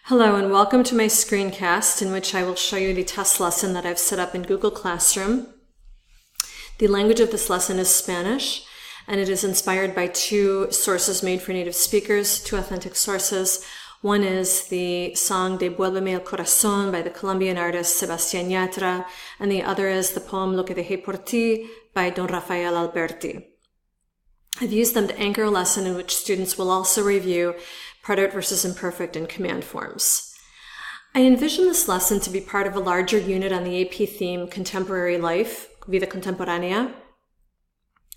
Hello and welcome to my screencast in which I will show you the test lesson that I've set up in Google Classroom. The language of this lesson is Spanish, and it is inspired by two sources made for native speakers, two authentic sources. One is the song Devuélveme el Corazón by the Colombian artist Sebastián Yatra, and the other is the poem Lo que dejé por ti by Don Rafael Alberti. I've used them to anchor a lesson in which students will also review predicate versus imperfect and command forms. I envision this lesson to be part of a larger unit on the AP theme Contemporary Life, Vida Contemporánea,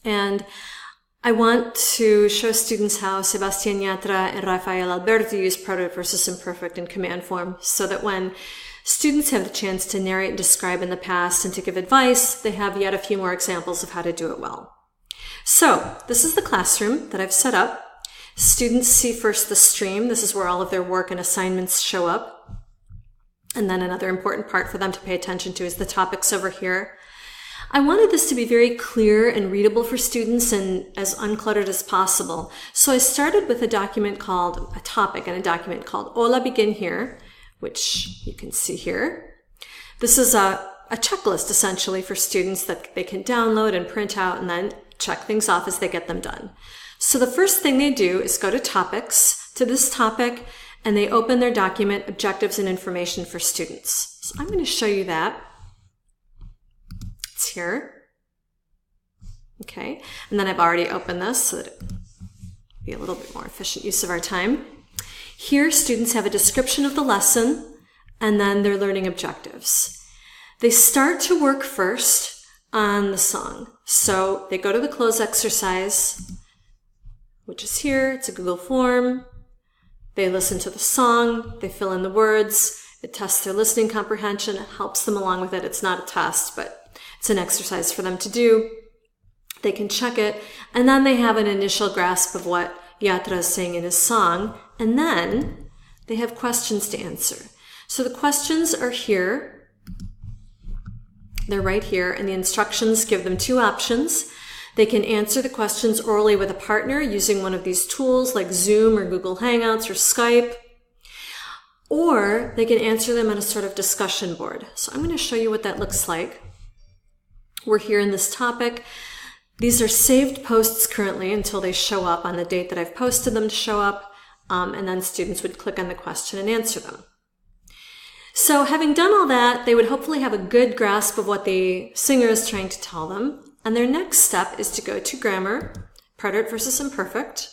and I want to show students how Sebastián Yatra and Rafael Alberti use predicate versus imperfect and command form so that when students have the chance to narrate and describe in the past and to give advice, they have yet a few more examples of how to do it well. So, this is the classroom that I've set up. Students see first the stream. This is where all of their work and assignments show up. And then another important part for them to pay attention to is the topics over here. I wanted this to be very clear and readable for students and as uncluttered as possible. So I started with a document called, a topic in a document called Hola, begin here, which you can see here. This is a checklist essentially for students that they can download and print out and then check things off as they get them done. So the first thing they do is go to topics, to this topic, and they open their document, Objectives and Information for Students. So I'm going to show you that. It's here. Okay, and then I've already opened this so that it will be a little bit more efficient use of our time. Here, students have a description of the lesson and then their learning objectives. They start to work first on the song. So they go to the close exercise, which is here. It's a Google form. They listen to the song. They fill in the words. It tests their listening comprehension. It helps them along with it. It's not a test, but it's an exercise for them to do. They can check it. And then they have an initial grasp of what Yatra is saying in his song. And then they have questions to answer. So the questions are here. They're right here. And the instructions give them two options. They can answer the questions orally with a partner using one of these tools like Zoom or Google Hangouts or Skype, or they can answer them on a sort of discussion board. So I'm going to show you what that looks like. We're here in this topic. These are saved posts currently until they show up on the date that I've posted them to show up, and then students would click on the question and answer them. So having done all that, they would hopefully have a good grasp of what the singer is trying to tell them. And their next step is to go to grammar, predicate versus imperfect,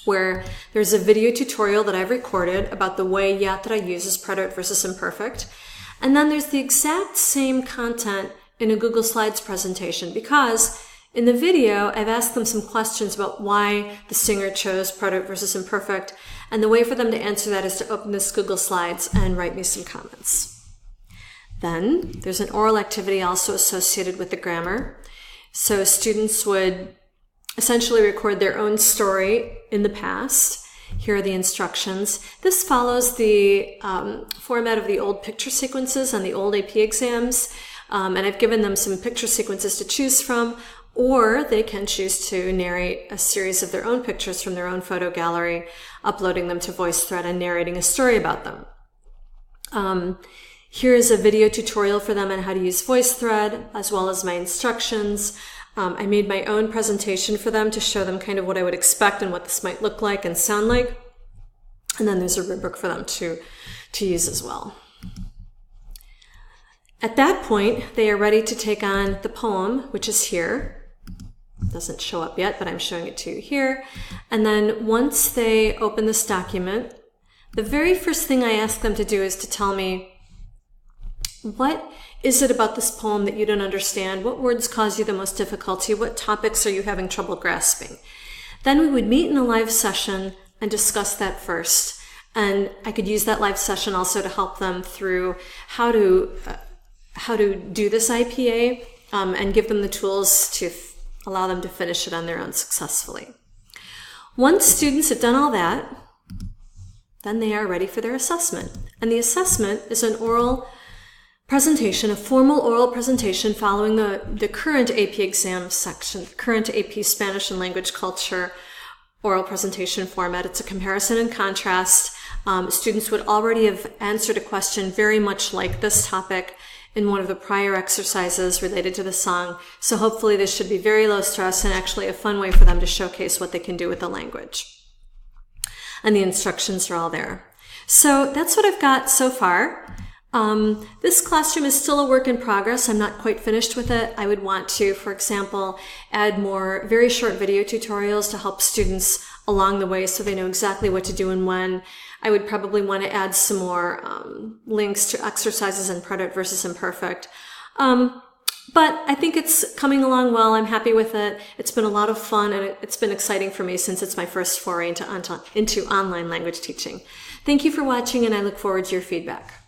where there's a video tutorial that I've recorded about the way Yatra uses predicate versus imperfect. And then there's the exact same content in a Google Slides presentation, because in the video, I've asked them some questions about why the singer chose predicate versus imperfect. And the way for them to answer that is to open this Google Slides and write me some comments. Then there's an oral activity also associated with the grammar. So students would essentially record their own story in the past. Here are the instructions. This follows the format of the old picture sequences on the old AP exams. And I've given them some picture sequences to choose from, or they can choose to narrate a series of their own pictures from their own photo gallery, uploading them to VoiceThread and narrating a story about them. Here is a video tutorial for them on how to use VoiceThread, as well as my instructions. I made my own presentation for them to show them kind of what I would expect and what this might look like and sound like. And then there's a rubric for them to use as well. At that point, they are ready to take on the poem, which is here. It doesn't show up yet, but I'm showing it to you here. And then once they open this document, the very first thing I ask them to do is to tell me, what is it about this poem that you don't understand? What words cause you the most difficulty? What topics are you having trouble grasping? Then we would meet in a live session and discuss that first. And I could use that live session also to help them through how to do this IPA and give them the tools to allow them to finish it on their own successfully. Once students have done all that, then they are ready for their assessment. And the assessment is an oral presentation, a formal oral presentation following the current AP exam section, current AP Spanish and Language Culture oral presentation format. It's a comparison and contrast Students would already have answered a question very much like this topic in one of the prior exercises related to the song. So hopefully this should be very low stress and actually a fun way for them to showcase what they can do with the language. And the instructions are all there. So that's what I've got so far. This classroom is still a work in progress. I'm not quite finished with it. I would want to, for example, add more very short video tutorials to help students along the way so they know exactly what to do and when. I would probably want to add some more links to exercises in predicate versus imperfect. But I think it's coming along well. I'm happy with it. It's been a lot of fun, and it's been exciting for me since it's my first foray into online language teaching. Thank you for watching, and I look forward to your feedback.